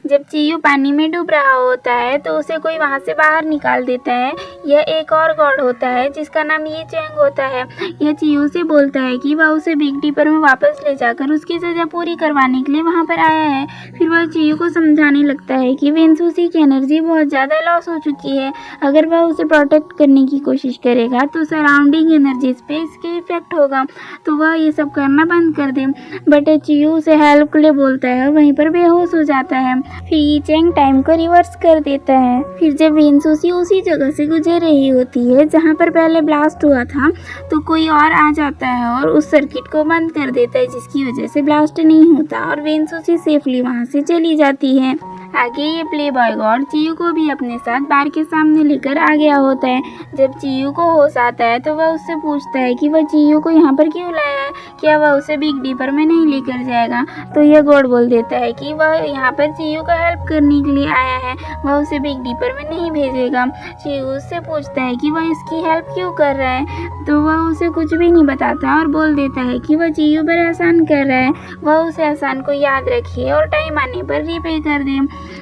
जब चियू पानी में डूब रहा होता है तो उसे कोई वहाँ से बाहर निकाल देता है। यह एक और गॉड होता है जिसका नाम ये चैंग होता है। यह चियू से बोलता है कि वह उसे बिग डिपर में वापस ले जाकर उसकी सजा पूरी करवाने के लिए वहाँ पर आया है। फिर वह चियू को समझाने लगता है कि वेंसुसी की एनर्जी बहुत ज़्यादा लॉस हो चुकी है। अगर वह उसे प्रोटेक्ट करने की कोशिश करेगा तो सराउंडिंग एनर्जीज पे इसके इफेक्ट होगा, तो वह ये सब करना बंद कर दे। बट चियू उसे हेल्प के लिए बोलता है और वहीं पर बेहोश हो जाता है। फिर ये चैंग टाइम को रिवर्स कर देता है। फिर जब वेंसुसी उसी जगह से गुजर रही होती है जहाँ पर पहले ब्लास्ट हुआ था, तो कोई और आ जाता है और उस सर्किट को बंद कर देता है, जिसकी वजह से ब्लास्ट नहीं होता और वेंसुसी सेफली वहाँ से चली जाती है। आगे ये प्ले बॉय गॉड चियू को भी अपने साथ बार के सामने लेकर आ गया होता है। जब चियू को होश आता है तो वह उससे पूछता है कि वह चियू को यहाँ पर क्यों लाया है, क्या वह उसे बिग डिपर में नहीं लेकर जाएगा। तो यह गॉड बोल देता है कि वह यहाँ पर चियू का हेल्प करने के लिए आया है, वह उसे बिग डिपर में नहीं भेजेगा। चियू उससे पूछता है कि वह इसकी हेल्प क्यों कर रहा है, तो वह उसे कुछ भी नहीं बताता और बोल देता है कि वह चियू पर एहसान कर रहा है, वह उस एहसान को याद रखे और टाइम आने पर रीपे कर दे।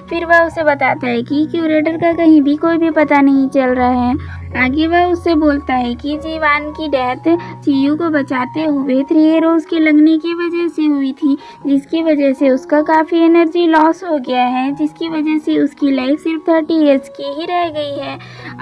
फिर वह उसे बताता है कि क्यूरेटर का कहीं भी कोई भी पता नहीं चल रहा है। आगे वह उससे बोलता है कि जीवान की डेथ चियू को बचाते हुए 3 एरोज के लगने की वजह से हुई थी, जिसकी वजह से उसका काफ़ी एनर्जी लॉस हो गया है, जिसकी वजह से उसकी लाइफ सिर्फ 30 ईयर्स की ही रह गई है।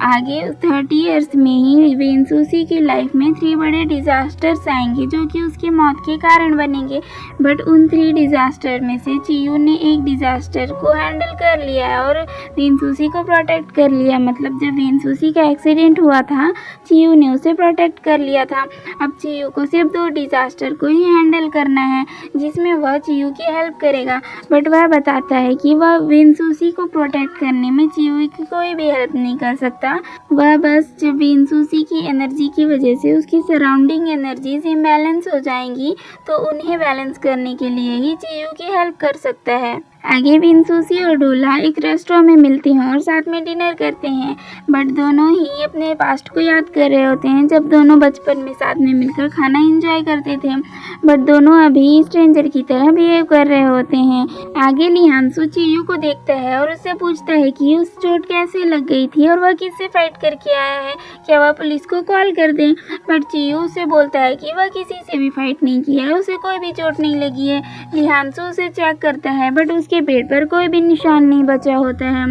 आगे 30 ईयर्स में ही वेंसुसी की लाइफ में 3 बड़े डिजास्टर्स आएंगे जो कि उसकी मौत के कारण बनेंगे। बट उन 3 डिजास्टर में से चियू ने एक डिजास्टर को हैंडल कर लिया है और वेंसुसी को प्रोटेक्ट कर लिया। मतलब जब वेंसुसी का एक्सीडेंट हुआ था, चियू ने उसे प्रोटेक्ट कर लिया था। अब चियू को सिर्फ 2 डिजास्टर को ही हैंडल करना है जिसमें वह चियू की हेल्प करेगा। बट वह बताता है कि वह वेंसुसी को प्रोटेक्ट करने में चियू की कोई भी हेल्प नहीं कर सकता। वह बस जब वेंसुसी की एनर्जी की वजह से उसकी सराउंडिंग एनर्जीज इम्बैलेंस हो जाएंगी तो उन्हें बैलेंस करने के लिए ही चियू की हेल्प कर सकता है। आगे वेंसुसी और डोला एक रेस्टोरेंट में मिलते हैं और साथ में डिनर करते हैं। बट दोनों ही अपने पास्ट को याद कर रहे होते हैं जब दोनों बचपन में साथ में मिलकर खाना एंजॉय करते थे। बट दोनों अभी स्ट्रेंजर की तरह बिहेव कर रहे होते हैं। आगे लिहानसू चियू को देखता है और उससे पूछता है कि उस चोट कैसे लग गई थी और वह किससे फाइट करके आया है, क्या वह पुलिस को कॉल कर दे। बट चियू उससे बोलता है कि वह किसी से भी फाइट नहीं किया है, उसे कोई भी चोट नहीं लगी है। लिहानसू उसे चेक करता है बट के पेट पर कोई भी निशान नहीं बचा होता है।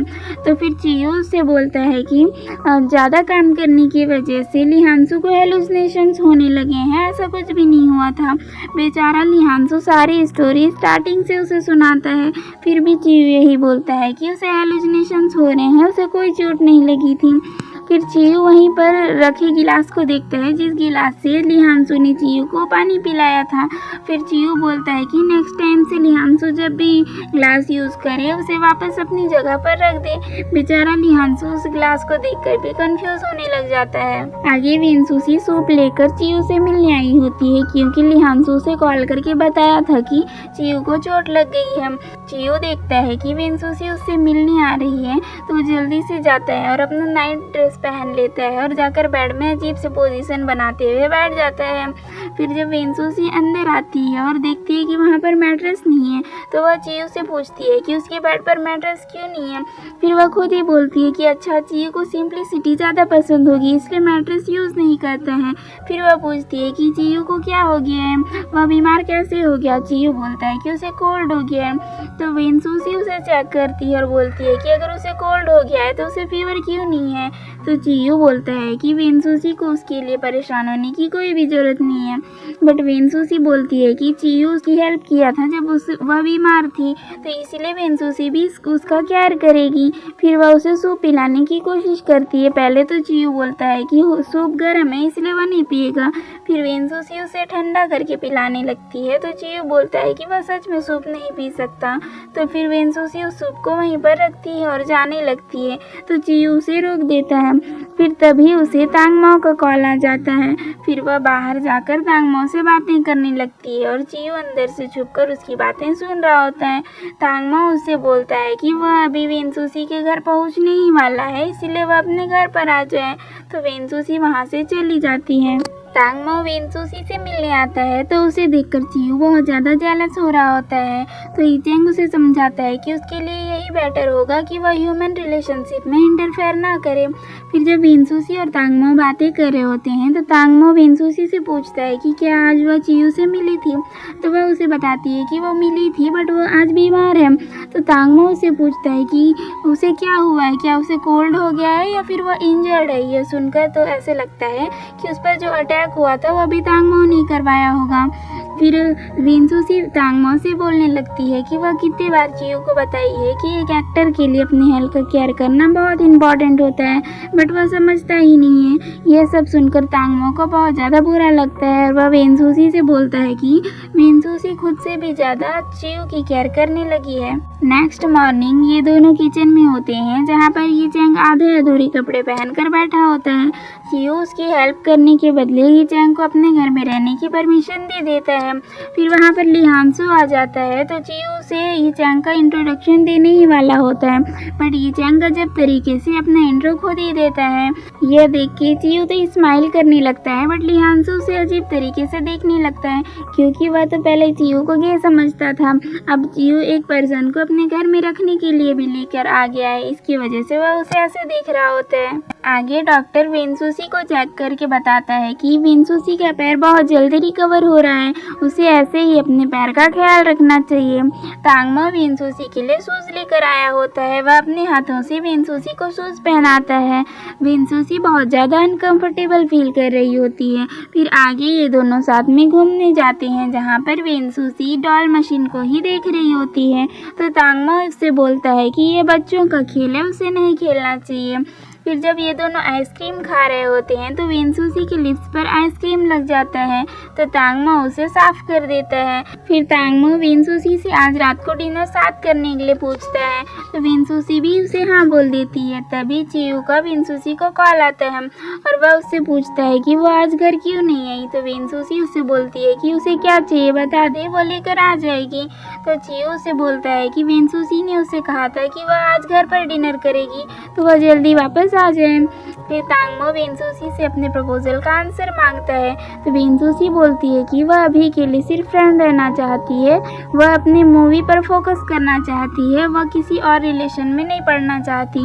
तो फिर चियू उससे बोलता है कि ज़्यादा काम करने की वजह से लिहानसू को हेलुसिनेशंस होने लगे हैं, ऐसा कुछ भी नहीं हुआ था। बेचारा लिहानसू सारी स्टोरी स्टार्टिंग से उसे सुनाता है, फिर भी चियू यही बोलता है कि उसे हेलुसिनेशंस हो रहे हैं, उसे कोई चोट नहीं लगी थी। फिर चियू वहीं पर रखे गिलास को देखता है जिस गिलास से लिहानसू ने चियू को पानी पिलाया था। फिर चियू बोलता है कि नेक्स्ट टाइम से लिहानसू जब भी ग्लास यूज़ करे उसे वापस अपनी जगह पर रख दे। बेचारा लिहानसू उस ग्लास को देखकर भी कंफ्यूज होने लग जाता है। आगे वेंसुसी सूप लेकर चियू से मिलने आई होती है क्योंकि लिहानसू से कॉल करके बताया था कि चियू को चोट लग गई है। चियू देखता है कि वेंसुसी उससे मिलने आ रही है तो जल्दी से जाता है और अपना नाइट ड्रेस पहन लेता है और जाकर बेड में अजीब से पोजीशन बनाते हुए बैठ जाता है। फिर जब वेंसुसी अंदर आती है और देखती है कि वहाँ पर मैट्रेस नहीं है तो वह चियू से पूछती है कि उसके बेड पर मैट्रेस क्यों नहीं है। फिर वह खुद ही बोलती है कि अच्छा, चियू को सिंपलिसिटी ज़्यादा पसंद होगी इसलिए मैट्रेस यूज़ नहीं करता है। फिर वह पूछती है कि चियू को क्या हो गया है, वह बीमार कैसे हो गया। चियू बोलता है कि उसे कोल्ड हो गया है। तो वेंसुसी उसे चेक करती है और बोलती है कि अगर उसे कोल्ड हो गया है तो उसे फीवर क्यों नहीं है। तो चियू बोलता है कि वेंसुसी को उसके लिए परेशान होने की कोई भी ज़रूरत नहीं है। बट वेंसुसी बोलती है कि चियू उसकी हेल्प किया था जब वह बीमार थी, तो इसलिए वेंसुसी भी उसका केयर करेगी। फिर वह उसे सूप पिलाने की कोशिश करती है। पहले तो चियू बोलता है कि सूप गर्म है इसलिए वह नहीं पिएगा। फिर वेंसुसी उसे ठंडा करके पिलाने लगती है तो चियू बोलता है कि वह सच में सूप नहीं पी सकता। तो फिर वेंसुसी उस सूप को वहीं पर रखती है और जाने लगती है तो चियू उसे रोक देता है। फिर तभी उसे तांगमाओ का कॉल आ जाता है। फिर वह बाहर जाकर तांगमाओ से बातें करने लगती है और चियू अंदर से छुपकर उसकी बातें सुन रहा होता है। तांगमाओ उससे बोलता है कि वह अभी वेंसुसी के घर पहुंचने ही वाला है इसलिए वह अपने घर पर आ जाए। तो वेंसुसी वहां से चली जाती है। तांगमो वेंसुसी से मिलने आता है तो उसे देखकर चियू बहुत ज़्यादा जेलस हो रहा होता है। तो ईचेंग उसे समझाता है कि उसके लिए यही बेटर होगा कि वह ह्यूमन रिलेशनशिप में इंटरफेयर ना करे। फिर जब वेंसुसी और तांगमो बातें कर रहे होते हैं तो तांगमो वेंसुसी से पूछता है कि क्या आज वह चियू से मिली थी। तो वह उसे बताती है कि वो मिली थी बट वो आज बीमार है। तो तांगमो उसे पूछता है कि उसे क्या हुआ है, क्या उसे कोल्ड हो गया है या फिर वह इंजर्ड है। ये सुनकर तो ऐसे लगता है कि उस पर जो अटैक हुआ था वो अभी तांगमो ने करवाया होगा। फिर वेंसुसी तांगमो से बोलने लगती है कि वह कितने बार चियू को बताई है कि एक एक्टर के लिए अपनी हेल्थ का केयर करना बहुत इंपॉर्टेंट होता है, बट वह समझता ही नहीं है। यह सब सुनकर तांगमो को बहुत ज़्यादा बुरा लगता है और वह वेंसुसी से बोलता है कि वेंसुसी खुद से भी ज़्यादा चियू की केयर करने लगी है। नेक्स्ट मॉर्निंग ये दोनों किचन में होते हैं जहाँ पर ईचेंग आधे अधूरे कपड़े पहनकर बैठा होता है। चियू उसकी हेल्प करने के बदले ईचेंग को अपने घर में रहने की परमिशन दे देता है। फिर वहाँ पर लिहानसू आ जाता है तो चियू से ईचेंग का इंट्रोडक्शन देने ही वाला होता है, बट ईचेंग अजब तरीके से अपना इंट्रो खुद ही देता है। यह देख के चियू तो स्माइल करने लगता है बट लिहानसू उसे अजीब तरीके से देखने लगता है क्योंकि वह तो पहले चियू को गे समझता था। अब चियू एक पर्सन को अपने घर में रखने के लिए भी लेकर आ गया है, इसकी वजह से वह उसे ऐसे देख रहा होता है। आगे डॉक्टर वेंसुसी को चेक करके बताता है कि वेंसुसी का पैर बहुत जल्दी रिकवर हो रहा है, उसे ऐसे ही अपने पैर का ख्याल रखना चाहिए। तांगमो वेंसुसी के लिए शूज़ लेकर आया होता है, वह अपने हाथों से वेंसुसी को शूज़ पहनाता है। वेंसुसी बहुत ज़्यादा अनकंफर्टेबल फील कर रही होती है। फिर आगे ये दोनों साथ में घूमने जाते हैं जहाँ पर वेंसुसी डॉल मशीन को ही देख रही होती है। तो तांगमो उससे बोलता है कि ये बच्चों का खेल है, उसे नहीं खेलना चाहिए। फिर जब ये दोनों आइसक्रीम खा रहे होते हैं तो वेंसुसी के लिप्स पर आइसक्रीम लग जाता है तो तांगमो उसे साफ कर देता है। फिर तांगमो वेंसुसी से आज रात को डिनर साथ करने के लिए पूछता है तो वेंसुसी भी उसे हाँ बोल देती है। तभी चियू का वेंसुसी को कॉल आता है और वह उससे पूछता है कि वो आज घर क्यों नहीं आई। तो वेंसुसी उससे बोलती है कि उसे क्या चाहिए बता दे, वो लेकर आ जाएगी। तो चियू उसे बोलता है कि वेंसुसी ने उसे कहा था कि वह आज घर पर डिनर करेगी तो वह जल्दी वापस आ जाए। फिर तांगमो वेंसुसी से अपने प्रपोजल का आंसर मांगता है तो वेंसुसी बोलती है कि वह अभी के लिए सिर्फ फ्रेंड रहना चाहती है, वह अपनी मूवी पर फोकस करना चाहती है, वह किसी और रिलेशन में नहीं पड़ना चाहती।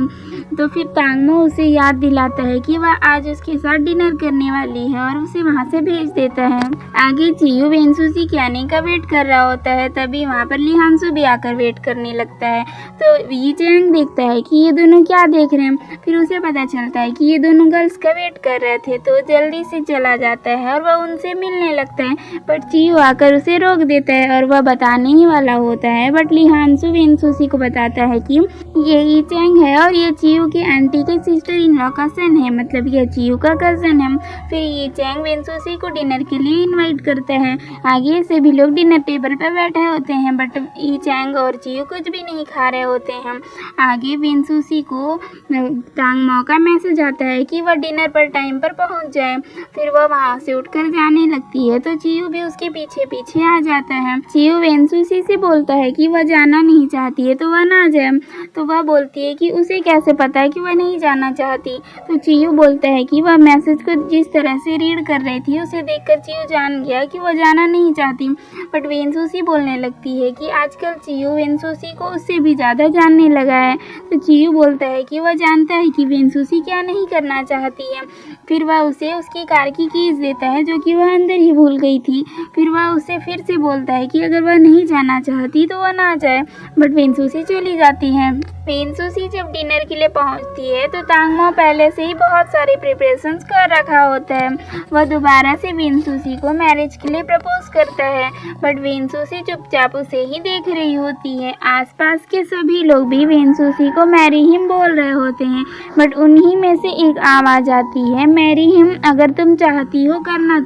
तो फिर तांगमो उसे याद दिलाता है कि वह आज उसके साथ डिनर करने वाली है और उसे वहाँ से भेज देता है। आगे चियू वेंसुसी के आने का वेट कर रहा होता है, तभी वहाँ पर लिहानसू भी आकर वेट करने लगता है। तो ईचेंग देखता है कि ये दोनों क्या देख रहे हैं। फिर उसे पता चलता है कि ये दोनों गर्ल्स का वेट कर रहे थे तो जल्दी से चला जाता है और वह उनसे मिलने लगता है, बट चियू आकर उसे रोक देता है और वह बताने ही वाला होता है। बट लिहानसू वेंसुसी को बताता है कि ये ईचेंग है और ये चियू की आंटी के सिस्टर इन लॉ का सन है, मतलब ये चियू का कजन है। फिर ईचेंग वेंसुसी को डिनर के लिए इन्वाइट करता है। आगे सभी लोग डिनर टेबल पर बैठे होते हैं बट ईचेंग और चियू कुछ भी नहीं खा रहे होते हैं। आगे वेंसुसी को तांगमो का मैसेज आता है कि वह डिनर पर टाइम पर पहुंच जाए। फिर वह वहां से उठकर जाने लगती है तो चियू भी उसके पीछे पीछे आ जाता है। चियू वेंसुसी से बोलता है कि वह जाना नहीं चाहती है तो वह ना जाए। तो वह बोलती है कि उसे कैसे पता है कि वह नहीं जाना चाहती। तो चियू बोलता है कि वह मैसेज को जिस तरह से रीड कर रही थी उसे देखकर चियू जान गया कि वह जाना नहीं चाहती। बट वेंसुसी बोलने लगती है कि आजकल चियू वेंसुसी को उससे भी ज़्यादा जानने लगा है। तो चियू बोलता है कि वह जानता है कि वेंसुसी क्या नहीं करना चाहती है। फिर वह उसे उसकी कार की कीज देता है जो कि वह अंदर ही भूल गई थी। फिर वह उसे फिर से बोलता है कि अगर वह नहीं जाना चाहती तो वह ना जाए, बट वेंसुसी चली जाती है। वेंसुसी जब डिनर के लिए पहुंचती है तो तांगमो पहले से ही बहुत सारे प्रिपरेशंस कर रखा होता है। वह दोबारा से वेंसुसी को मैरिज के लिए प्रपोज करता है, बट वेंसुसी चुपचाप उसे ही देख रही होती है। आसपास के सभी लोग भी वेंसुसी को मैरी हिम बोल रहे होते हैं, बट उन्हीं में से एक आवाज़ आती है, मैरी हिम अगर तुम चाहती हो करना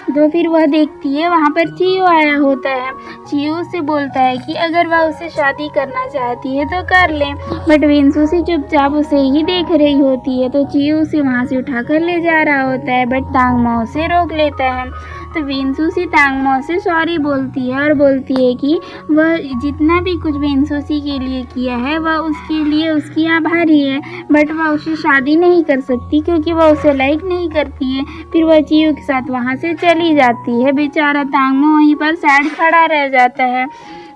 तो फिर वह देखती है वहाँ पर चियू आया होता है। चियू से बोलता है कि अगर वह उसे शादी करना चाहती है तो कर ले, बट वेंसुसी चुपचाप उसे ही देख रही होती है। तो चियू उसे वहाँ से उठाकर ले जा रहा होता है, बट तांगमो उसे रोक लेता है। तो वेनसूसी तांगमो से सॉरी बोलती है और बोलती है कि वह जितना भी कुछ वेनसूसी के लिए किया है वह उसके लिए उसकी आभारी है, बट वह उससे शादी नहीं कर सकती क्योंकि वह उसे लाइक नहीं करती है। फिर वह चियो के साथ वहाँ से चली जाती है। बेचारा तांगमो वहीं पर सैड खड़ा रह जाता है।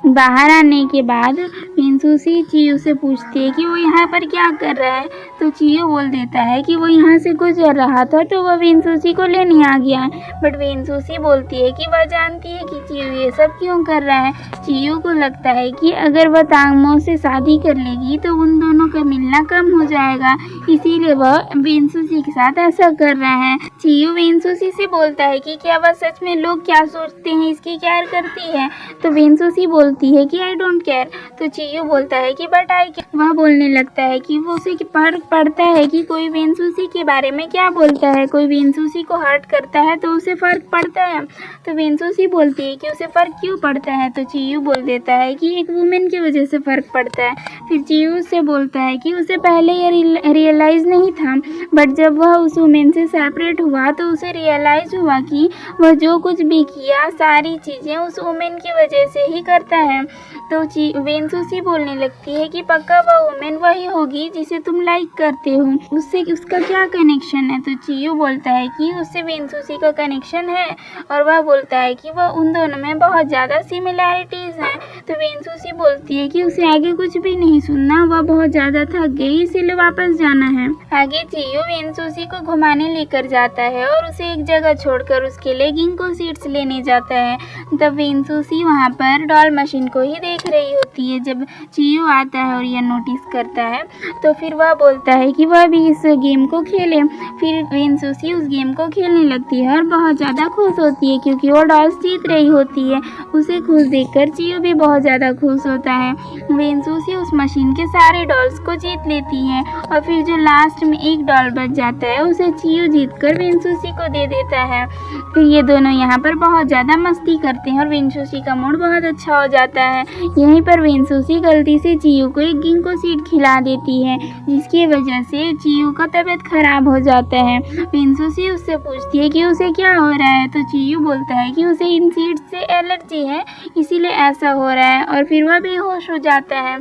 बाहर आने के बाद वेनसूसी चियो से पूछती है कि वो यहाँ पर क्या कर रहा है, तो चियो बोल देता है कि वो यहाँ से गुजर रहा था तो वह वेनसूसी को लेने आ गया है। बट वेनसूसी बोलती है कि वह जानती है कि चियो ये सब क्यों कर रहा है। चियो को लगता है कि अगर वह तांगमो से शादी कर लेगी तो उन दोनों का मिलना कम हो जाएगा, इसीलिए वह वेनसूसी के साथ ऐसा कर रहा है। चियो वेनसूसी से बोलता है कि क्या वह सच में लोग क्या सोचते हैं इसकी केयर करती है, तो वेनसूसी बोलती है कि आई डोंट केयर। तो चियो बोलता है कि बट आई केयर। वह बोलने लगता है कि वो उसे फर्क पड़ता है कि कोई वेनसूसी के बारे में क्या बोलता है, कोई वेनसूसी को हर्ट करता है तो उसे फर्क पड़ता है। तो वेनसूसी बोलती है कि उसे फर्क क्यों पड़ता है, तो चियो बोल देता है कि एक वुमेन की वजह से फर्क पड़ता है। फिर चियो से बोलता है कि उसे पहले ये रियलाइज नहीं था, बट जब वह उस वुमेन से सेपरेट हुआ तो उसे रियलाइज हुआ कि वह जो कुछ भी किया सारी चीज़ें उस वुमेन की वजह से ही करता है। तो वेनसूसी बोलने लगती है कि पक्का वह वुमेन वही होगी जिसे तुम लाइक करते हो, उससे उसका क्या कनेक्शन है। तो चियो बोलता है कि उससे वेनसूसी का कनेक्शन है और वह बोलता है कि वह उन दोनों में बहुत ज़्यादा सिमिलैरिटीज़ हैं। तो वेनसूसी बोलती है कि उसे आगे कुछ भी नहीं सुनना, वह बहुत ज़्यादा थक गई इसीलिए वापस जाना है। आगे चियो वेनसूसी को घुमाने लेकर जाता है और उसे एक जगह छोड़कर उसके लिए गिंको सीड्स लेने जाता है। तब वेनसूसी वहाँ पर डॉल मशीन को ही देख रही होती है। जब चियो आता है और यह नोटिस करता है तो फिर वह बोलता है कि वह भी इस गेम को खेले। फिर वेनसूसी उस गेम को खेलने लगती है और बहुत ज़्यादा खुश होती है क्योंकि वो डॉल्स जीत रही होती है। उसे खुश देखकर चियो भी बहुत ज़्यादा खुश होता है। वेनसूसी उस मशीन के सारे डॉल्स को जीत लेती है और फिर जो लास्ट में एक डॉल बच जाता है उसे चियो जीतकर वेनसूसी को दे देता है। फिर ये दोनों यहाँ पर बहुत ज़्यादा मस्ती करते हैं और वेनसूसी का मूड बहुत अच्छा हो जाता है। यहीं पर वेनसूसी गलती से चियो को एक गिंको सीड खिला देती है जिसकी वजह से चियो का तबीयत खराब हो जाता है। वेनसूसी उससे पूछती है कि उसे क्या हो रहा है, तो चियो बोलता है कि उसे इन सीड्स से एलर्जी है इसीलिए ऐसा हो रहा है और फिर वह बेहोश हो जाता है।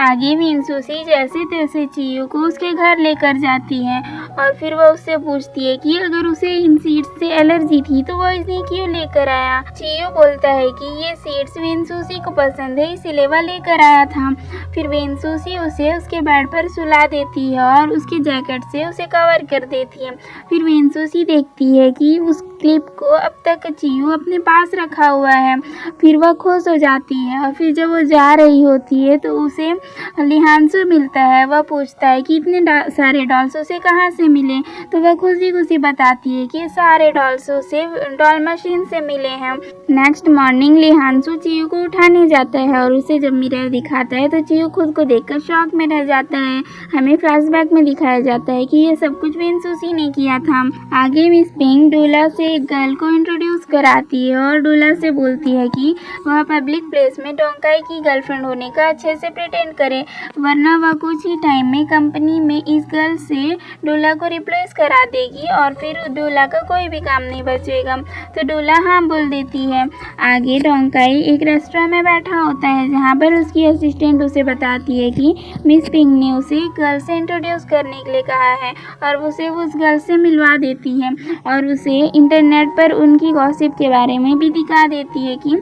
आगे वेनसूसी जैसे तैसे चियो को उसके घर लेकर जाती है और फिर वह उससे पूछती है कि अगर उसे इन सीड्स से एलर्जी थी तो वह इन्हें क्यों लेकर आया। चियो बोलता है कि ये सीड्स वेनसूसी को पसंद है इसीलिए वह लेकर आया था। फिर वेनसूसी उसे उसके बेड पर सुला देती है और उसके जैकेट से उसे कवर कर देती है। फिर वेनसूसी देखती है कि उस क्लिप को अब तक चियो अपने पास रखा हुआ है। फिर वह खुश हो जाती है और फिर जब वो जा रही होती है तो उसे लिहानसू मिलता है। वह पूछता है कि इतने सारे डॉल्स उसे कहाँ से मिले, तो वह खुशी खुशी बताती है कि सारे डॉल्स उसे डॉल मशीन से मिले हैं। नेक्स्ट मॉर्निंग लिहानसू चियो को उठाने जाता है और उसे जब मिरर दिखाता है तो चियो खुद को देखकर शॉक में रह जाता है। हमें फ्लैशबैक में दिखाया जाता है कि ये सब कुछ वेनसूसी ने किया था। आगे मिस पिंक डोला से एक गर्ल को इंट्रोड्यूस कराती है और डोला से बोलती है कि वह पब्लिक प्लेस में डोंकाई की गर्लफ्रेंड होने का अच्छे से प्रिटेंड करे, वरना वह कुछ ही टाइम में कंपनी में इस गर्ल से डोला को रिप्लेस करा देगी और फिर डोला का कोई भी काम नहीं बचेगा। तो डोला हाँ बोल देती है। आगे डोंकाई एक रेस्टोरेंट में बैठा होता है जहाँ पर उसकी असिस्टेंट उसे बताती है कि मिस पिंक ने उसे एक गर्ल से इंट्रोड्यूस करने के लिए कहा है और उसे उस गर्ल से मिलवा देती है और उसे इंटरनेट पर उनकी गॉसिप के बारे में भी दिखा देती है कि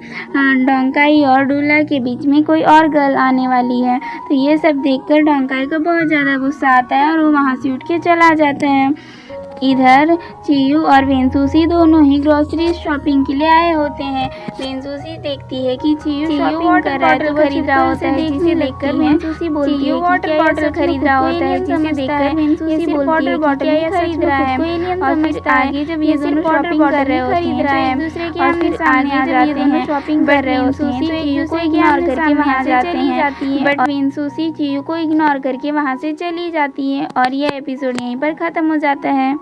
डोंकाई और डोला के बीच में कोई और गर्ल आने वाली है। तो ये सब देखकर डोंकाई को बहुत ज़्यादा गुस्सा आता है और वो वहाँ से उठ के चला जाता है। इधर चियो और वेनसूसी दोनों ही ग्रोसरी शॉपिंग के लिए आए होते हैं। वेनसूसी देखती है कि चियो शॉपिंग कर रहा है तो खरीद रहा होता है, जिसे देखकर वेनसूसी बोलती है वाटर बॉटल खरीद रहा होता है, जिसे देखकर वेनसूसी बोलती है बॉटल ये खरीद रहा है। और फिर आगे जब ये दोनों शॉपिंग कर रहे होते हैं एक दूसरे के आमने सामने आ जाते हैं, शॉपिंग कर रहे होते हैं तो चियो को इग्नोर करके वहाँ से चली जाती है। बट वेनसूसी चियो को इग्नोर करके वहाँ से चली जाती है और यह एपिसोड यहीं पर खत्म हो जाता है।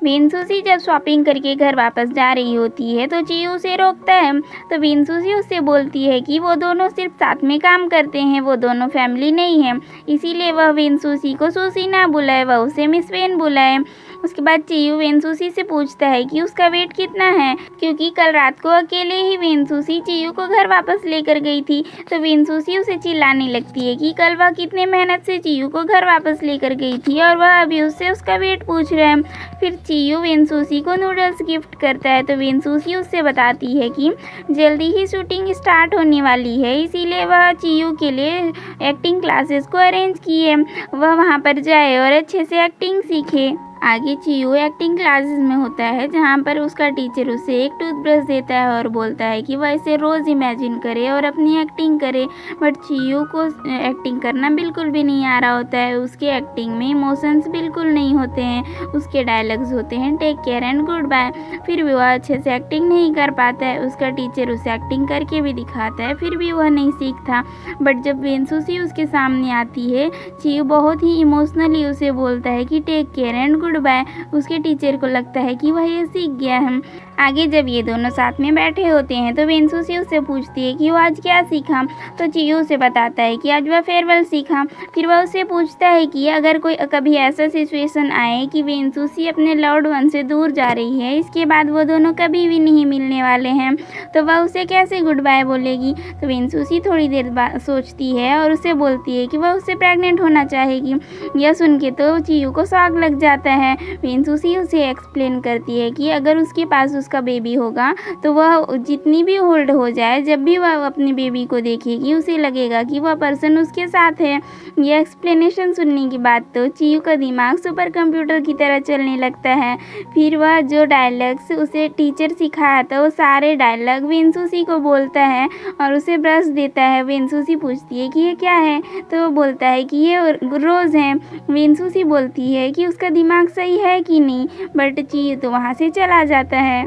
वेनसूसी जब शॉपिंग करके घर वापस जा रही होती है तो चियो उसे रोकता है। तो वेनसूसी उससे बोलती है कि वो दोनों सिर्फ साथ में काम करते हैं, वो दोनों फैमिली नहीं है, इसीलिए वह वेनसूसी को सूसी ना बुलाए, वह उसे मिस वेन बुलाए। उसके बाद चियू वेंसुसी से पूछता है कि उसका वेट कितना है, क्योंकि कल रात को अकेले ही वेंसुसी चियू को घर वापस लेकर गई थी। तो वेंसुसी उसे चिल्लाने लगती है कि कल वह कितने मेहनत से चियू को घर वापस लेकर गई थी और वह अभी उससे उसका वेट पूछ रहा है। फिर चियू वेंसुसी को नूडल्स गिफ्ट करता है। तो वेंसुसी उससे बताती है कि जल्दी ही शूटिंग स्टार्ट होने वाली है, इसीलिए वह चियू के लिए एक्टिंग क्लासेस को अरेंज की है। वह वहाँ पर जाए और अच्छे से एक्टिंग सीखे। आगे चियू एक्टिंग क्लासेस में होता है, जहाँ पर उसका टीचर उसे एक टूथब्रश देता है और बोलता है कि वह इसे रोज़ इमेजिन करे और अपनी एक्टिंग करे। बट चियू को एक्टिंग करना बिल्कुल भी नहीं आ रहा होता है। उसके एक्टिंग में इमोशंस बिल्कुल नहीं होते हैं। उसके डायलॉग्स होते हैं take care and goodbye. फिर भी वह अच्छे से एक्टिंग नहीं कर पाता है। उसका टीचर उसे एक्टिंग करके भी दिखाता है, फिर भी वह नहीं सीखता। बट जब वेंसुसी उसके सामने आती है, चियू बहुत ही इमोशनली उसे बोलता है कि take care and goodbye. उसके टीचर को लगता है कि वह ये सीख गया है। आगे जब ये दोनों साथ में बैठे होते हैं तो वेंसुसी उससे पूछती है कि वो आज क्या सीखा। तो चियू उसे बताता है कि आज वह फेयरवेल सीखा। फिर वह उससे पूछता है कि अगर कोई कभी ऐसा सिचुएशन आए कि वेंसुसी अपने लव्ड वन से दूर जा रही है, इसके बाद वो दोनों कभी भी नहीं मिलने वाले हैं, तो वह उसे कैसे गुड बाय बोलेगी। तो वेंसुसी थोड़ी देर बाद सोचती है और उसे बोलती है कि वह उससे प्रेग्नेंट होना चाहेगी। यह सुन के तो चियू को शॉक लग जाता है। वेंसुसी उसे एक्सप्लेन करती है कि अगर उसके पास उसका बेबी होगा तो वह जितनी भी ओल्ड हो जाए, जब भी वह अपने बेबी को देखेगी उसे लगेगा कि वह पर्सन उसके साथ है। यह एक्सप्लेनेशन सुनने के बाद तो चियू का दिमाग सुपर कंप्यूटर की तरह चलने लगता है। फिर वह जो डायलॉग्स उसे टीचर सिखाया था वो सारे डायलॉग वेंसुसी को बोलता है और उसे ब्रश देता है। वेंसुसी पूछती है कि ये क्या है, तो वो बोलता है कि ये रोज़ है। वेंसुसी बोलती है कि उसका दिमाग सही है कि नहीं, बट चियू तो वहाँ से चला जाता है।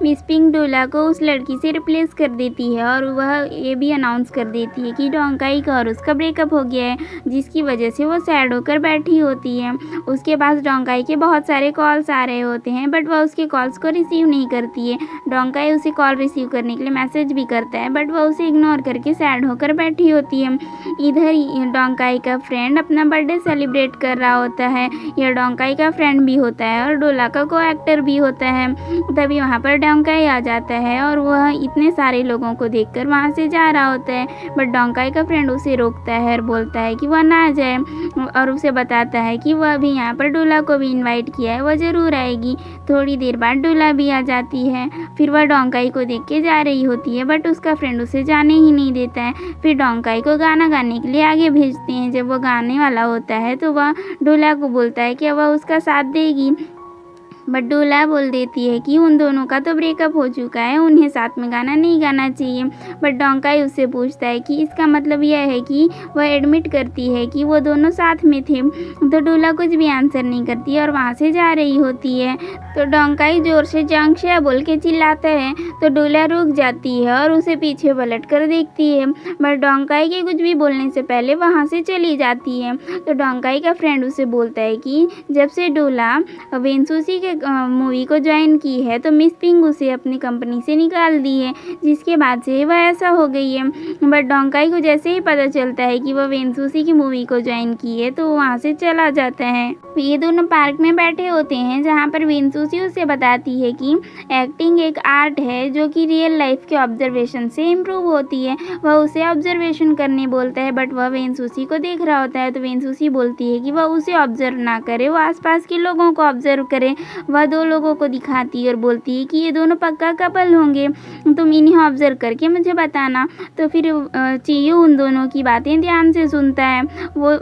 मिस पिंक डोला को उस लड़की से रिप्लेस कर देती है और वह ये भी अनाउंस कर देती है कि डोंकाई का और उसका ब्रेकअप हो गया है, जिसकी वजह से वो सैड होकर बैठी होती है। उसके पास डोंकाई के बहुत सारे कॉल्स आ रहे होते हैं, बट वह उसके कॉल्स को रिसीव नहीं करती है। डोंकाई उसे कॉल रिसीव करने के लिए मैसेज भी करता है, बट वह उसे इग्नोर करके सैड होकर बैठी होती है। इधर डोंकाई का फ्रेंड अपना बर्थडे सेलिब्रेट कर रहा होता है। यह डोंकाई का फ्रेंड भी होता है और डोला का को एक्टर भी होता है। तभी वहाँ पर डोंकाई आ जाता है और वह इतने सारे लोगों को देखकर वहाँ से जा रहा होता है, बट डोंकाई का फ्रेंड उसे रोकता है और बोलता है कि वह ना जाए और उसे बताता है कि वह भी यहाँ पर डोला को भी इनवाइट किया है, वह ज़रूर आएगी। थोड़ी देर बाद डोला भी आ जाती है। फिर वह डोंकाई को देख के जा रही होती है, बट उसका फ्रेंड उसे जाने ही नहीं देता है। फिर डोंकाई को गाना गाने के लिए आगे भेजते हैं। जब वह गाने वाला होता है तो वह डोला को बोलता है कि वह उसका साथ देगी, बट डोला बोल देती है कि उन दोनों का तो ब्रेकअप हो चुका है, उन्हें साथ में गाना नहीं गाना चाहिए। बट डोंकाई उससे पूछता है कि इसका मतलब यह है कि वह एडमिट करती है कि वो दोनों साथ में थे। तो डोला कुछ भी आंसर नहीं करती और वहाँ से जा रही होती है। तो डोंकाई जोर से जांगशिया बोल के चिल्लाता है, तो डोला रुक जाती है और उसे पीछे पलट कर देखती है, बट डोंकाई के कुछ भी बोलने से पहले वहाँ से चली जाती है। तो डोंकाई का फ्रेंड उसे बोलता है कि जब से डोला वेंसुसी के मूवी को ज्वाइन की है तो मिस पिंग उसे अपनी कंपनी से निकाल दी है, जिसके बाद से वह ऐसा हो गई है। बट डोंकाई को जैसे ही पता चलता है कि वह वेंसुसी की मूवी को ज्वाइन की है तो वहाँ से चला जाता है। ये दोनों पार्क में बैठे होते हैं, जहाँ पर वेंसुसी उसे बताती है कि एक्टिंग एक आर्ट है जो कि रियल लाइफ के ऑब्जर्वेशन से इम्प्रूव होती है। वह उसे ऑब्जर्वेशन करने बोलता है, बट वह वेंसुसी को देख रहा होता है। तो वेंसुसी बोलती है कि वह उसे ऑब्जर्व ना करे, वो आसपास के लोगों को ऑब्जर्व करे। वह दो लोगों को दिखाती है और बोलती है कि ये दोनों पक्का कपल होंगे, तुम इन्हें ऑब्जर्व करके मुझे बताना। तो फिर चियू उन दोनों की बातें ध्यान से सुनता है।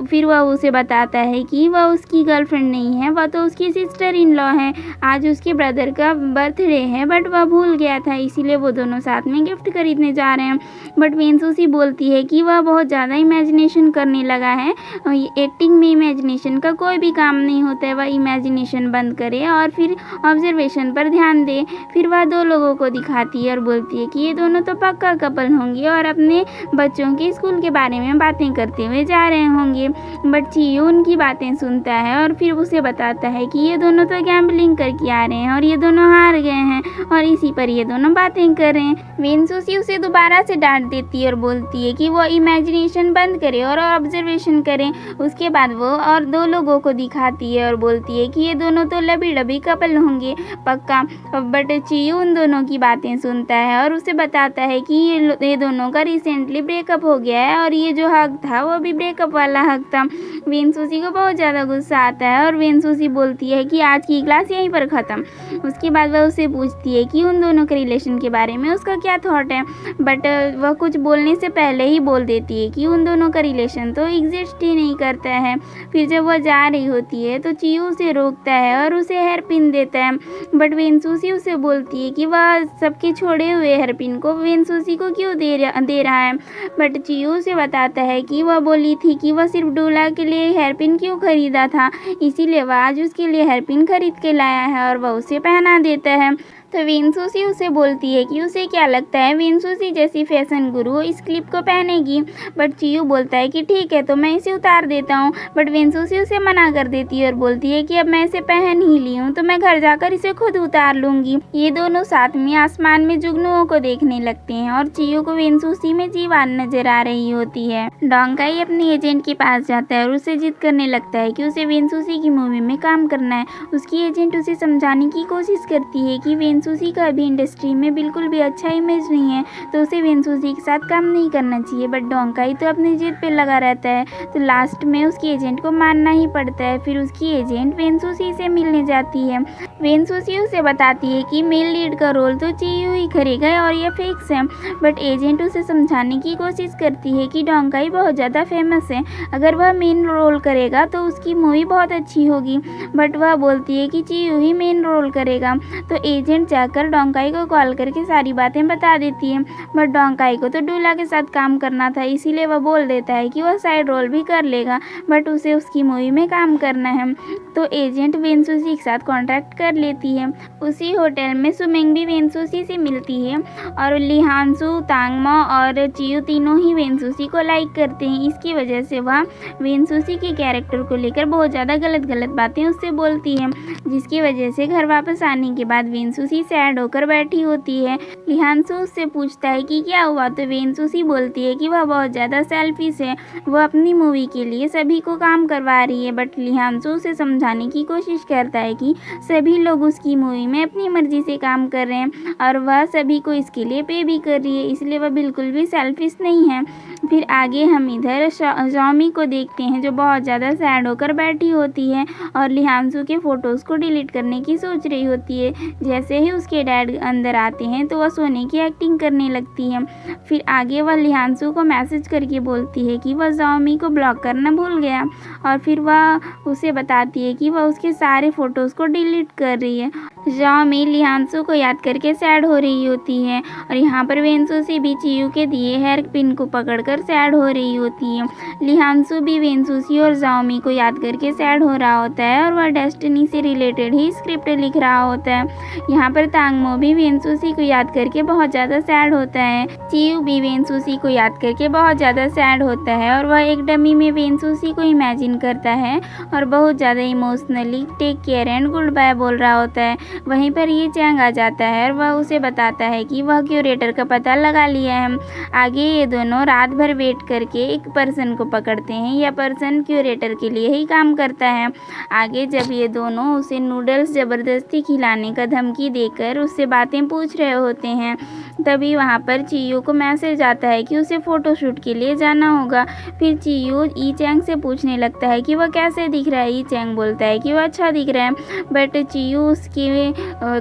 फिर वह उसे बताता है कि वह उसकी गर्लफ्रेंड नहीं है, वह तो उसकी सिस्टर इन लॉ है। आज उसके ब्रदर का बर्थडे है, बट वह भूल गया था, इसीलिए वो दोनों साथ में गिफ्ट खरीदने जा रहे हैं। बट वेंसुसी बोलती है कि वह बहुत ज़्यादा इमेजिनेशन करने लगा है। एक्टिंग में इमेजिनेशन का कोई भी काम नहीं होता है, वह इमेजिनेशन बंद करे और फिर ऑब्जर्वेशन पर ध्यान दे। फिर वह 2 लोगों को दिखाती है और बोलती है कि ये दोनों तो पक्का कपल होंगे और अपने बच्चों के स्कूल के बारे में बातें करते हुए जा रहे होंगे। बट चियो उनकी बातें सुनता है और फिर उसे बताता है कि ये दोनों तो गैम्बलिंग करके आ रहे हैं और ये दोनों हार गए हैं और इसी पर ये दोनों बातें कर रहे हैं। वेनसुसी उसे दोबारा से डांट देती है और बोलती है कि वो इमेजिनेशन बंद करे और ऑब्जर्वेशन करें। उसके बाद वो और 2 लोगों को दिखाती है और बोलती है कि ये दोनों तो लबी डबी कपल होंगे पक्का। बट चियो उन दोनों की बातें सुनता है और उसे बताता है कि ये दोनों का रिसेंटली ब्रेकअप हो गया है और ये जो हक था वो भी ब्रेकअप वाला हक था। वेनसुसी को बहुत ज़्यादा गुस्सा आता है और वेनसुसी बोलती है कि आज की क्लास यहीं पर ख़त्म। उसके बाद वह उसे पूछती है कि उन दोनों के रिलेशन के बारे में उसका क्या थॉट है। बट वह कुछ बोलने से पहले ही बोल देती है कि उन दोनों का रिलेशन तो एग्जिस्ट ही नहीं करता है। फिर जब वह जा रही होती है तो चियो उसे रोकता है और उसे हेयर पिन देता है। बट वेनसुसी उसे बोलती है कि वह सबके छोड़े हुए हेयर पिन को वेनसुसी को क्यों दे रहा है। बट चियो उसे बताता है कि वह बोली थी कि वह सिर्फ डोला के लिए हेयर पिन क्यों खरीदा था, इसीलिए वह आज उसके लिए हेयर पिन खरीद के लाया है और वह उसे पहना देता है। तो वेनसुसी उसे बोलती है कि उसे क्या लगता है वेनसुसी जैसी फैशन गुरु इस क्लिप को पहनेगी। बट चियो बोलता है कि ठीक है तो मैं इसे उतार देता हूँ। बट वेनसुसी उसे मना कर देती है और बोलती है कि अब मैं इसे पहन ही ली हूँ तो मैं घर जाकर इसे खुद उतार लूँगी। ये दोनों साथ में आसमान में जुगनुओं को देखने लगते हैं और चियो को वेनसुसी में जीवान नजर आ रही होती है। डोंकाई अपने एजेंट के पास जाता है और उससे जिद करने लगता है कि उसे वेनसुसी की मूवी में काम करना है। उसकी एजेंट उसे समझाने की कोशिश करती है कि वेनसुसी का अभी इंडस्ट्री में बिल्कुल भी अच्छा इमेज नहीं है तो उसे वेनसुसी के साथ काम नहीं करना चाहिए। बट डोंकाई तो अपनी जिद पे लगा रहता है तो लास्ट में उसकी एजेंट को मानना ही पड़ता है। फिर उसकी एजेंट वेनसुसी से मिलने जाती है। वेनसुसी उसे बताती है कि मेल लीड का रोल तो चियो ही करेगा और ये फिक्स है। बट एजेंट उसे समझाने की कोशिश करती है कि डोंकाई बहुत ज़्यादा फेमस है, अगर वह मेन रोल करेगा तो उसकी मूवी बहुत अच्छी होगी। बट वह बोलती है कि चियो ही मेन रोल करेगा। तो एजेंट जाकर डोंकाई को कॉल करके सारी बातें बता देती है। बट डोंकाई को तो डोला के साथ काम करना था इसीलिए वह बोल देता है कि वह साइड रोल भी कर लेगा बट उसे उसकी मूवी में काम करना है। तो एजेंट वेनसुसी के साथ कॉन्ट्रैक्ट कर लेती है। उसी होटल में सुमिंग भी वेनसुसी से मिलती है और लिहानसू, तांगमो और चियो तीनों ही वेनसुसी को लाइक करते हैं। इसकी वजह से वह वेनसुसी के कैरेक्टर को लेकर बहुत ज़्यादा गलत बातें उससे बोलती है, जिसकी वजह से घर वापस आने के बाद वेनसुसी सैड होकर बैठी होती है। लिहानसू उससे पूछता है कि क्या हुआ तो वेनसुसी बोलती है कि वह बहुत ज़्यादा सेल्फिश है, वह अपनी मूवी के लिए सभी को काम करवा रही है। बट लिहानसू उसे समझाने की कोशिश करता है कि सभी लोग उसकी मूवी में अपनी मर्जी से काम कर रहे हैं और वह सभी को इसके लिए पे भी कर रही है, इसलिए वह बिल्कुल भी सेल्फिश नहीं है। फिर आगे हम इधर जॉमी को देखते हैं जो बहुत ज़्यादा सैड होकर बैठी होती है और लिहानसू के फ़ोटोज़ को डिलीट करने की सोच रही होती है। जैसे ही उसके डैड अंदर आते हैं तो वह सोने की एक्टिंग करने लगती है। फिर आगे वह लिहानसू को मैसेज करके बोलती है कि वह जॉमी को ब्लॉक करना भूल गया और फिर वह उसे बताती है कि वह उसके सारे फ़ोटोज़ को डिलीट कर रही है। जॉमी लिहानसू को याद करके सैड हो रही होती है और यहाँ पर वेनसुसी भी चियो के दिए हेयर पिन को पकड़कर सैड हो रही होती है। लिहानसू भी वेनसुसी और जॉमी को याद करके सैड हो रहा होता है और वह डेस्टिनी से रिलेटेड ही स्क्रिप्ट लिख रहा होता है। यहाँ पर तांगमो भी वेनसुसी को याद करके बहुत ज़्यादा सैड होता है। चियो भी वेनसुसी को याद करके बहुत ज़्यादा सैड होता है और वह एक डमी में वेनसुसी को इमेजिन करता है और बहुत ज़्यादा emotionally take care and goodbye बोल रहा होता है। वहीं पर ये चैंग आ जाता है और वह उसे बताता है कि वह क्यूरेटर का पता लगा लिया है। आगे ये दोनों रात भर वेट करके एक पर्सन को पकड़ते हैं, यह पर्सन क्यूरेटर के लिए ही काम करता है। आगे जब ये दोनों उसे नूडल्स ज़बरदस्ती खिलाने का धमकी देकर उससे बातें पूछ रहे होते हैं तभी वहाँ पर चियो को मैसेज आता है कि उसे फ़ोटोशूट के लिए जाना होगा। फिर चियो ई चैंग से पूछने लगता है कि वह कैसे दिख रहा है। ई चैंग बोलता है कि वह अच्छा दिख रहा है। बट चियो उसके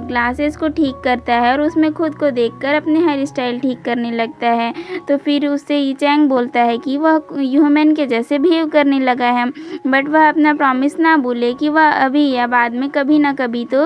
ग्लासेस को ठीक करता है और उसमें खुद को देखकर अपने हेयर स्टाइल ठीक करने लगता है। तो फिर उससे ई चैंग बोलता है कि वह ह्यूमन के जैसे बिहेव करने लगा है बट वह अपना प्रॉमिस ना भूले कि वह अभी या बाद में कभी ना कभी तो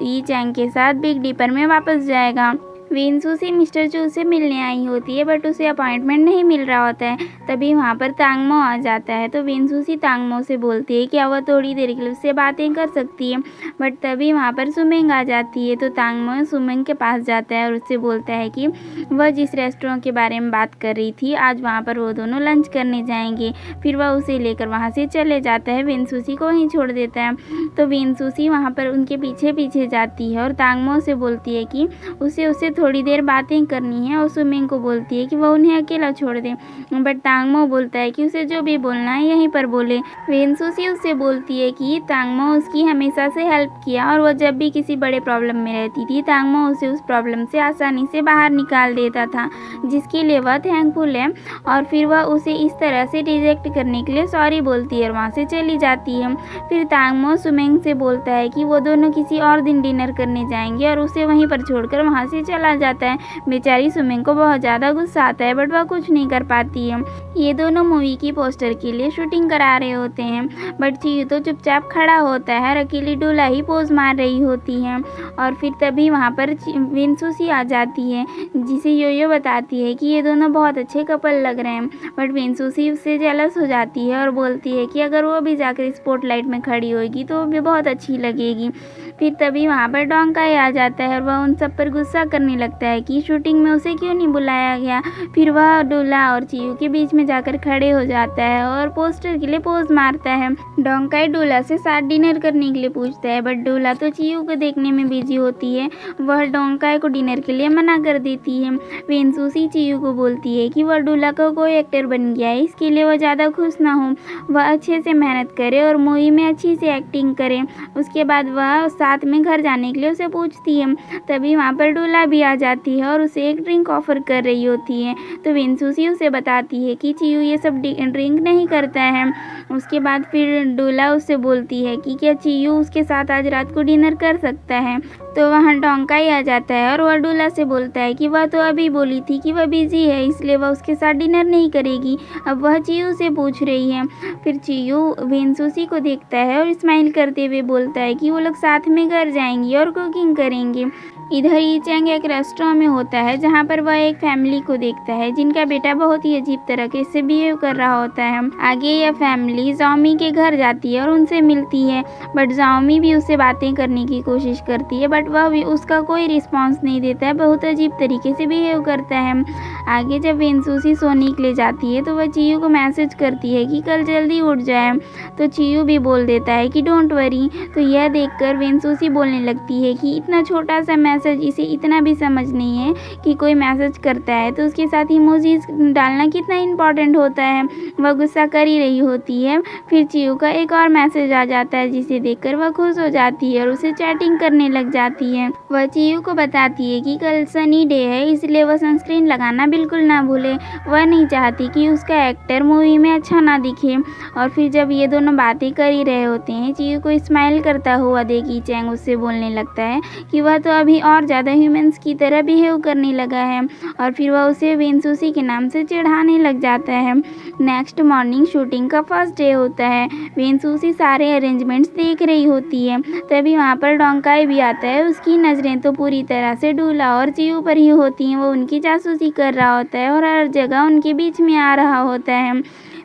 ई चैंग के साथ बिग डिपर में वापस जाएगा। वेंसुसी मिस्टर चू से मिलने आई होती है बट उसे अपॉइंटमेंट नहीं मिल रहा होता है। तभी वहाँ पर तांगमो आ जाता है तो वेंसुसी तांगमो से बोलती है कि वह थोड़ी देर के लिए उससे बातें कर सकती है। बट तभी वहाँ पर सुमिंग आ जाती है तो तांगमो सुमिंग के पास जाता है और उससे बोलता है कि वह जिस रेस्टोरेंट के बारे में बात कर रही थी आज वहाँ पर वो दोनों लंच करने जाएंगे। फिर वह उसे लेकर वहाँ से चले जाता है, वेंसुसी को वहीं छोड़ देता है। तो वेंसुसी वहाँ पर उनके पीछे पीछे जाती है और तांगमो से बोलती है कि उससे थोड़ी देर बातें करनी है और सुमिंग को बोलती है कि वह उन्हें अकेला छोड़ दे। बट तांगमो बोलता है कि उसे जो भी बोलना है यहीं पर बोले। वेंसुसी उससे बोलती है कि तांगमो उसकी हमेशा से हेल्प किया और वह जब भी किसी बड़े प्रॉब्लम में रहती थी तांगमो उसे उस प्रॉब्लम से आसानी से बाहर निकाल देता था, जिसके लिए वह थैंकफुल है। और फिर वह उसे इस तरह से रिजेक्ट करने के लिए सॉरी बोलती है और वहाँ से चली जाती है। फिर तांगमो सुमिंग से बोलता है कि वो दोनों किसी और दिन डिनर करने जाएंगे और उसे वहीं पर छोड़कर वहाँ से चला जाता है। बेचारी सुमिंग को बहुत ज़्यादा गुस्सा आता है बट वह कुछ नहीं कर पाती है। ये दोनों मूवी की पोस्टर के लिए शूटिंग करा रहे होते हैं बट चियू तो चुपचाप खड़ा होता है और अकेली डोला ही पोज मार रही होती है। और फिर तभी वहाँ पर वेंसुसी आ जाती है जिसे योयो बताती है कि ये दोनों बहुत अच्छे कपल लग रहे हैं। बट वेंसुसी उससे जेलस हो जाती है और बोलती है कि अगर वो भी जाकर स्पॉटलाइट में खड़ी होगी तो वो भी बहुत अच्छी लगेगी। फिर तभी वहाँ पर डोंकाई आ जाता है और वह उन सब पर गुस्सा करने लगता है कि शूटिंग में उसे क्यों नहीं बुलाया गया। फिर वह डोला और चियू के बीच में जाकर खड़े हो जाता है और पोस्टर के लिए पोज मारता है। डोंकाई डोला से साथ डिनर करने के लिए पूछता है बट डोला तो चियू को देखने में बिजी होती है, वह डोंकाई को डिनर के लिए मना कर देती है। वेंसुसी चियू को बोलती है कि वह डोला का कोई एक्टर बन गया है, इसके लिए वह ज़्यादा खुश ना हो, वह अच्छे से मेहनत करे और मूवी में अच्छी से एक्टिंग करे। उसके बाद वह साथ में घर जाने के लिए उसे पूछती है। तभी वहाँ पर डोला भी आ जाती है और उसे एक ड्रिंक ऑफर कर रही होती है तो वेंसुसी उसे बताती है कि चियू ये सब ड्रिंक नहीं करता है। उसके बाद फिर डोला उससे बोलती है कि क्या चियू उसके साथ आज रात को डिनर कर सकता है। तो वहाँ डोंकाई आ जाता है और वह डोला से बोलता है कि वह तो अभी बोली थी कि वह बिजी है इसलिए वह उसके साथ डिनर नहीं करेगी, अब वह चियू से पूछ रही है। फिर चियू वेंसुसी को देखता है और स्माइल करते हुए बोलता है कि वो लोग साथ में घर जाएंगी और कुकिंग करेंगे। इधर ई चैंग एक रेस्टोरेंट में होता है जहाँ पर वह एक फैमिली को देखता है जिनका बेटा बहुत ही अजीब तरीके से बिहेव कर रहा होता है। आगे यह फैमिली जाओमी के घर जाती है और उनसे मिलती है बट जाओमी भी उससे बातें करने की कोशिश करती है बट वह भी उसका कोई रिस्पॉन्स नहीं देता है, बहुत अजीब तरीके से बिहेव करता है। आगे जब वेंसुसी सोने के लिए जाती है तो वह चियू को मैसेज करती है कि कल जल्दी उठ जाए तो चियू भी बोल देता है कि डोंट वरी। तो यह देखकर वेंसुसी बोलने लगती है कि इतना छोटा सा मैसेज इसे इतना भी समझ नहीं है कि कोई मैसेज करता है तो उसके साथ इमोजीज डालना कितना इम्पोर्टेंट होता है। वह गुस्सा कर ही रही होती है। फिर चियू का एक और मैसेज आ जाता है जिसे देखकर वह खुश हो जाती है और उसे चैटिंग करने लग जाती है। वह चियू को बताती है कि कल सनी डे है इसलिए वह सनस्क्रीन लगाना बिल्कुल ना भूले, वह नहीं चाहती कि उसका एक्टर मूवी में अच्छा ना दिखे। और फिर जब ये दोनों बातें कर ही रहे होते हैं चियू को स्माइल करता हुआ देख ई चैंग उससे बोलने लगता है कि वह तो अभी और ज़्यादा ह्यूमंस की तरह बिहेव करने लगा है और फिर वह उसे वेंसुसी के नाम से चिढ़ाने लग जाता है। नेक्स्ट मॉर्निंग शूटिंग का फर्स्ट डे होता है। वेंसुसी सारे अरेंजमेंट्स देख रही होती है। तभी वहाँ पर डोंकाई भी आता है, उसकी नज़रें तो पूरी तरह से डोला और चियू पर ही होती हैं। वो उनकी जासूसी कर रहा होता है और हर जगह उनके बीच में आ रहा होता है।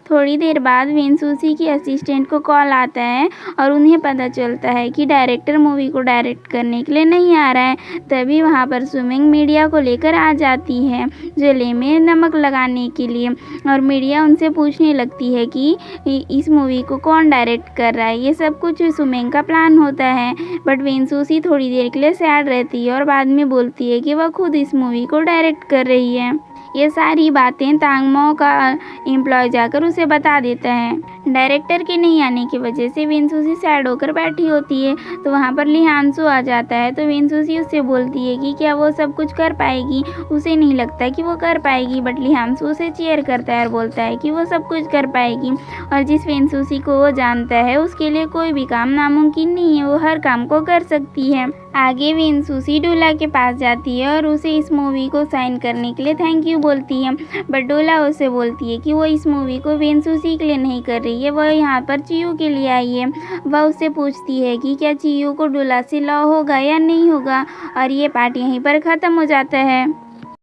थोड़ी देर बाद वेंसुसी की असिस्टेंट को कॉल आता है और उन्हें पता चलता है कि डायरेक्टर मूवी को डायरेक्ट करने के लिए नहीं आ रहा है। तभी वहाँ पर सुमिंग मीडिया को लेकर आ जाती है जले में नमक लगाने के लिए और मीडिया उनसे पूछने लगती है कि इस मूवी को कौन डायरेक्ट कर रहा है। ये सब कुछ सुमिंग का प्लान होता है बट वेंसुसी थोड़ी देर के लिए सैड रहती है और बाद में बोलती है कि वह खुद इस मूवी को डायरेक्ट कर रही है। ये सारी बातें तांगमो का एम्प्लॉय जाकर उसे बता देता है। डायरेक्टर के नहीं आने की वजह से वेंसुसी सैड होकर बैठी होती है तो वहाँ पर लिहानसू आ जाता है तो वेंसुसी उससे बोलती है कि क्या वो सब कुछ कर पाएगी। उसे नहीं लगता कि वो कर पाएगी बट लिहानसू उसे चीयर करता है और बोलता है कि वो सब कुछ कर पाएगी और जिस वेंसुसी को वो जानता है उसके लिए कोई भी काम नामुमकिन नहीं है, वो हर काम को कर सकती है। आगे वेंसुसी डोला के पास जाती है और उसे इस मूवी को साइन करने के लिए थैंक यू बोलती है, बट डोला उसे बोलती है कि वो इस मूवी को वेंसुसी के लिए नहीं कर रही है, वह यहाँ पर चियू के लिए आई है। वह उससे पूछती है कि क्या चियू को डोला से लव होगा या नहीं होगा, और ये पार्ट यहीं पर ख़त्म हो जाता है।